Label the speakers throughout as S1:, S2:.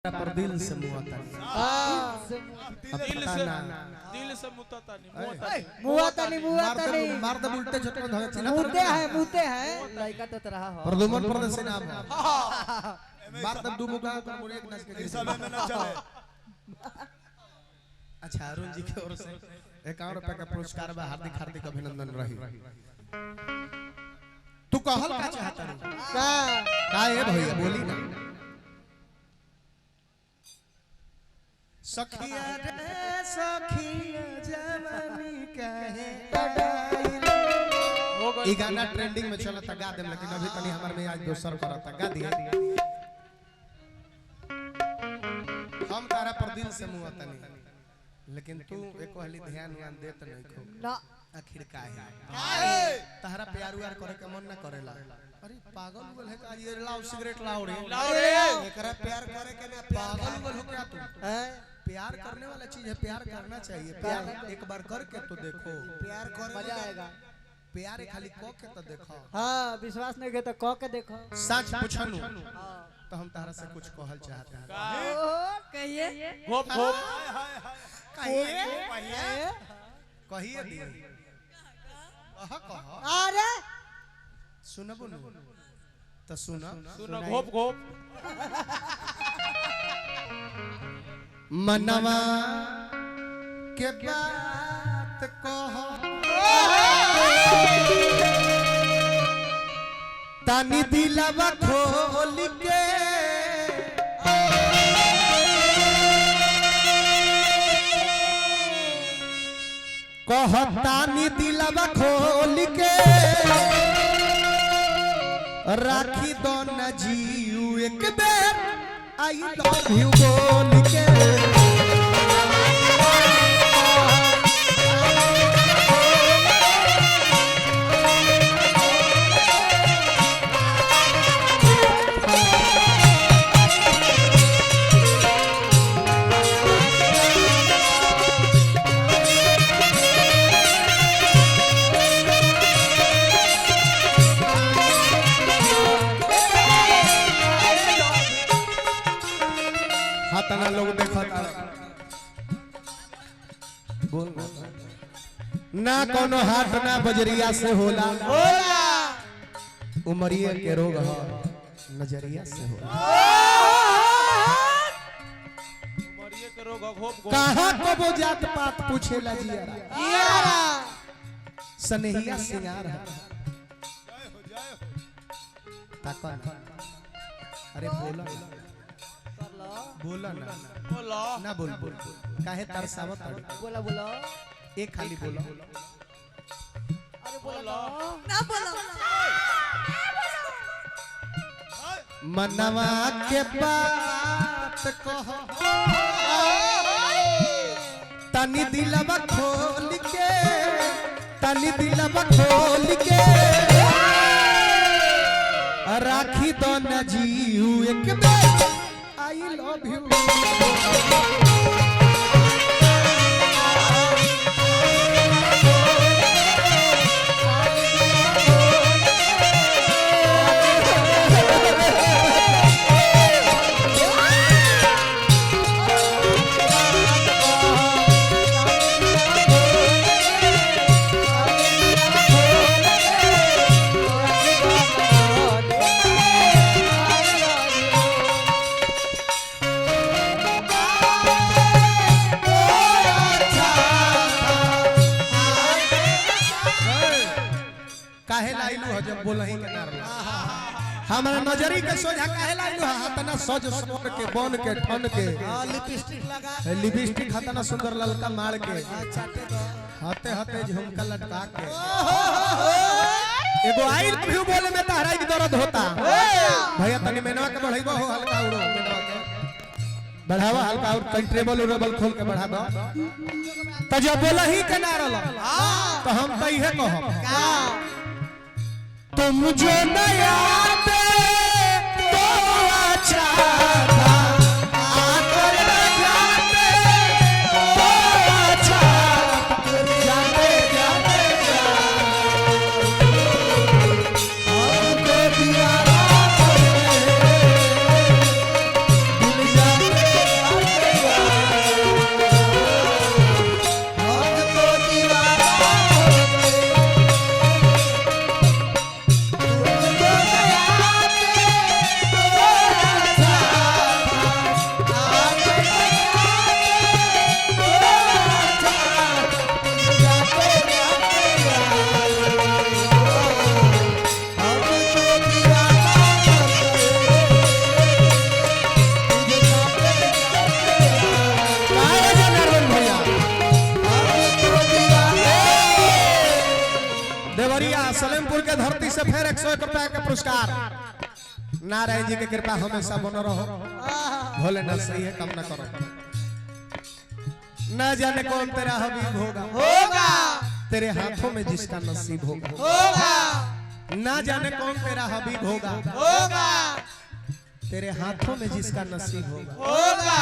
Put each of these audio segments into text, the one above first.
S1: पर दिल से मुआता
S2: दिल से मुआता नहीं
S1: मार दे उल्टे झटके धरे चिन्ह
S3: मुते है लड़का तो रहा हो
S1: प्रदुमन प्रदेश से नाम मार दे दू मुका कर मोरे एक नाच के
S4: समय में ना चले।
S1: अच्छा अरुण जी की ओर से 51 रुपए का पुरस्कार बा। हार्दिक हार्दिक अभिनंदन रही। तू कहल का चाहता रे का है भैया बोली ना। सखिया रे सखिया जवानी कहे ई गाना ट्रेंडिंग में चलता गा दे, लेकिन अभी तनी हमर में आज दोसर करता गा दिए। हम तारा पर दिल से मुआता नहीं, लेकिन तू एक वाली ध्यान देत नहीं खो
S3: ना
S1: आखिर का है तारा प्यार व्यार करे के मन ना करेला। अरे पागल बोल है का ये लाओ सिगरेट लाओ रे एकरा प्यार करे के ना पागल बोल हो क्या तू प्यार करने वाला चीज है, प्यार करना चाहिए। प्यार एक बार करके तो देखो, प्यार कर
S3: मजा आएगा।
S1: प्यार खाली क के तो देखो।
S3: हां विश्वास नहीं के तो क के देखो।
S1: सच पूछनु तो हम तारा से कुछ कहल चाहते हैं।
S3: कहिए
S2: घोप घोप
S1: कहिए दी कह
S3: अरे
S1: सुनबो न तो सुना
S2: घोप घोप
S1: मनवा के बात कहो तानी दिलवा खोल के कहतानी दिलवा खोल के राखी दो न जीव एक बेर आई लव यू बोल के। तना लोग देखा बोल ना कोनो हाथ ना बजरिया से होला उमरिया के रोग है नजरिया से होला।
S2: उमरिया के रोग घोप घोप
S1: कहां कबो जात पात पूछेला जियारा सनेहिया सिंगार है ताकन। अरे बोला बोला ना
S2: बोलो
S1: ना बोल बोल काहे तरसावत
S3: बोला बोला
S1: एक खाली बोला
S3: अरे बोला
S5: ना बोलो
S1: मनवा के बात कहो तनी दिलवा खोल के तनी दिलवा खोल के राखी दो न जीव एक बेर आई लव यू। काहे लाइलू ह जब बोलही के नार हमरा नजरी के सोझा काहे लाइलू ह तना सज सोर के बन के ठन के
S3: लिपस्टिक लगा
S1: लिपस्टिक हतना सुंदर ललका मार के हाथे हाथे झुमका लटका के एगो आई लव यू बोले में तहरा की दर्द होता भैया तनी मेनवा के बढ़ाइबो हो हल्का उड़ो मेनवा के बढ़ावा हल्का और कंट्रेबल उरेबल खोल के बढ़ा दो त जब बोलही के नार ल तो हम त इहे कहब तुम जो नया दे तो अच्छा था आकर न जाते तो अच्छा जाते जाते हमको दिया दिल जाते रुपए का पुरस्कार नारायण जी की कृपा हमेशा बनो रहो भोलेनाथ सही है कम ना करो न जाने कौन तेरा हबीब होगा
S3: होगा
S1: तेरे हाथों में जिसका नसीब होगा
S3: होगा
S1: ना जाने कौन तेरा हबीब होगा
S3: होगा
S1: तेरे हाथों में जिसका नसीब होगा
S3: होगा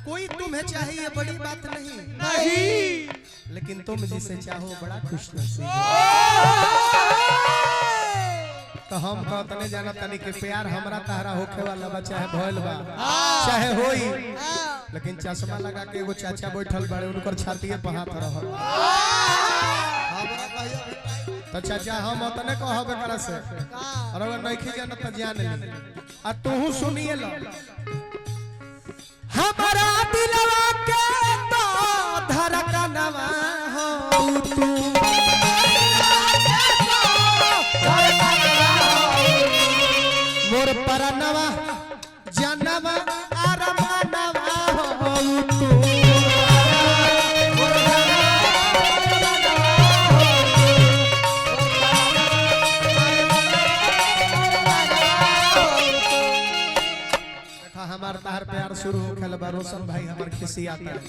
S1: कोई तुम्हें चाहिए बड़ी बात नहीं
S3: नहीं
S1: लेकिन तुम जिसे चाहो बड़ा खुश नसीब तो हम कहतने जाना तनी के प्यार हमरा तहरा होखे वाला बा चाहे भइल बा चाहे होई लेकिन चश्मा लगा के एगो चाचा बैठल बाड़े उनकर छातीए पे हाथ रहल तो चाचा हम तने कहबे करे से और अगर नहीं जाना तो जान ली आ तू सुनिए लो हमारा दिलवा के तो धड़कनवा हो तू मोर परनवा जनवा अरमानवा हो तू हमार तार प्यार शुरू हो खेल बा रोशन भाई हमार खिसी आता है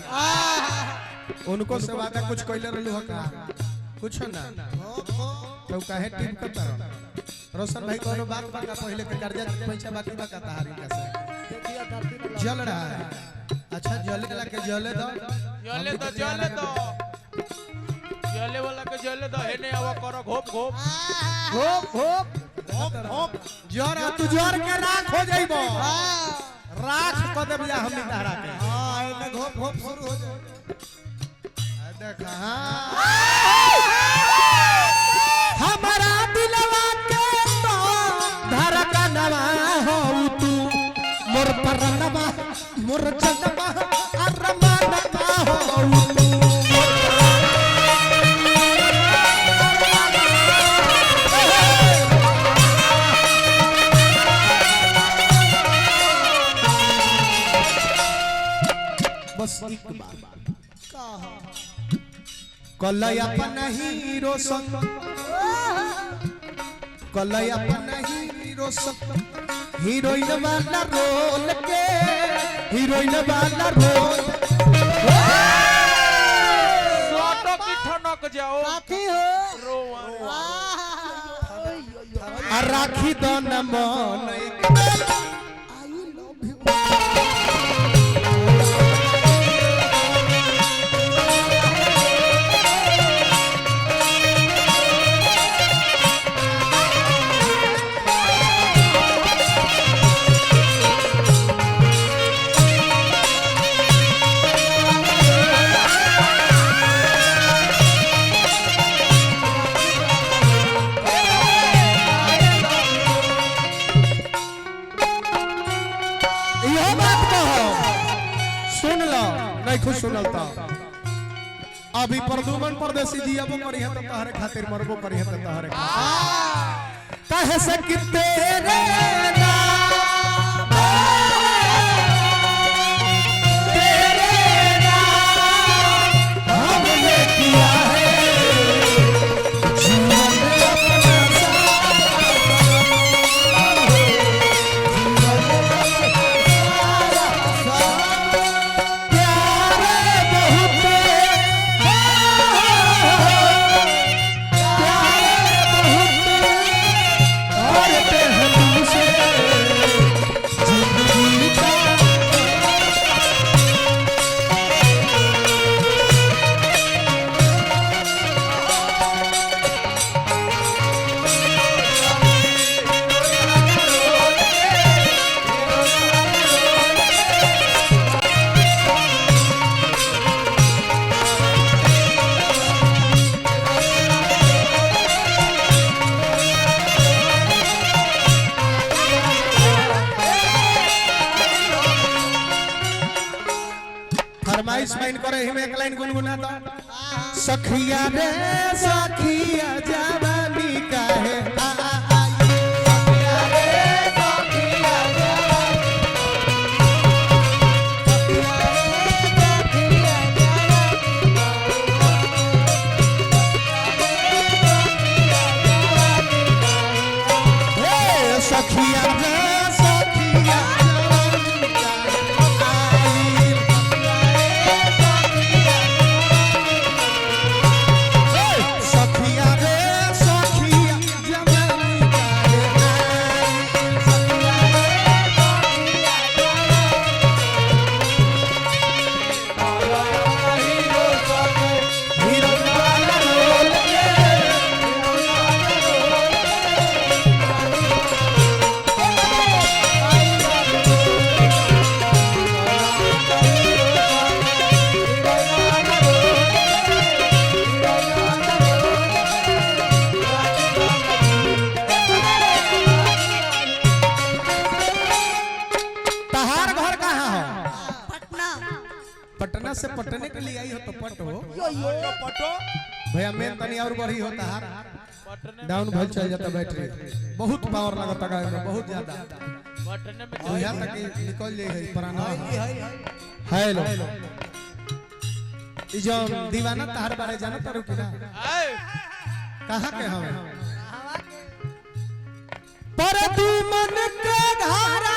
S1: उनको से वादा कुछ कइले रहलु ह का कुछ ना तो काहे टीम करता रह रोशन भाई कोनो बात बका पहले के कर्जा पैसा बाकी बका तारी का से जल रहा है अच्छा जले वाला के जले दो
S2: जले वाला के जले दो हेने आवा करो घोप घोप
S3: होप होप
S1: जर तू जर के राख हो जाइबो राख क देब जा हमनी तारा के हां एने घोप घोप शुरू हो जाए देखा हमारा दिलवा के तो धड़कनवा हो तू मोर परनवा मोर जनवा अरमानवा हो तू बस एक बार कलय अपन हीरो संग कलय अपन हीरो संग हीरोइन वाला रोल के हीरोइन वाला रोल
S2: सोटो की ठनक जाओ
S3: काफी हो
S2: रोवा
S1: राखी दो न मन खुश सुनलता अभी प्रदुमन परदेसी जियाबो करी है तो तहरे खातिर मरबो करी है तो तहरे कहे से कि तेरे नाम हमने किया है जीवन में अपना फरमाइश माइन करे हिमे एक लाइन गुनगुनाता सखिया रे सखिया जवानी काहे सखिया रे सखिया जवानी पटना से पटने के लिए आई हो तो पटो
S2: पटो
S1: भैया मेन तनी और बढ़ी होता है
S2: पटने
S1: डाउन भल चल जाता बैटरी बहुत पावर लगता गाड़ी में बहुत ज्यादा
S2: पटने में
S1: तो यहाँ तक निकल जाए है पुराना हेलो ई जो दीवाना तहर बारे जानो तारू कि ना कहाँ के हम पर तू मन के धारा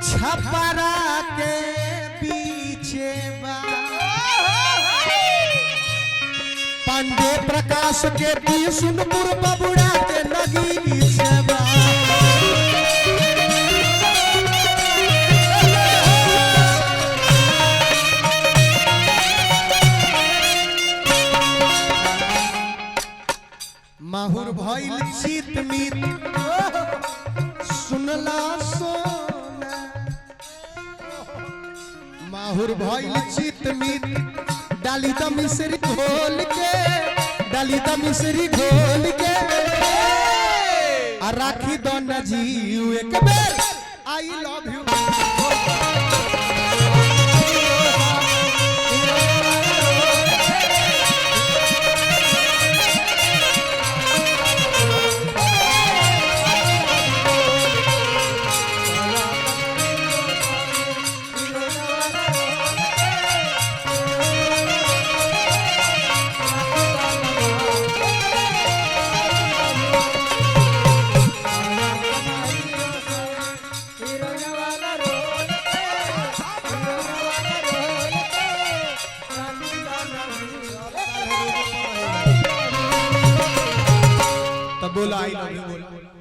S1: छपरा के पीछे पांडे प्रकाश के विष्णुपुर बबुड़ा के नगी सेवा माहुर भइल चित मीत सुनला सोना माहुर भइल चित मीत डाली द मिश्री घोल के डाली द मिश्री घोल के आ राखी दो न जीव एक बेर आई लव यू बोला आई लव यू बोला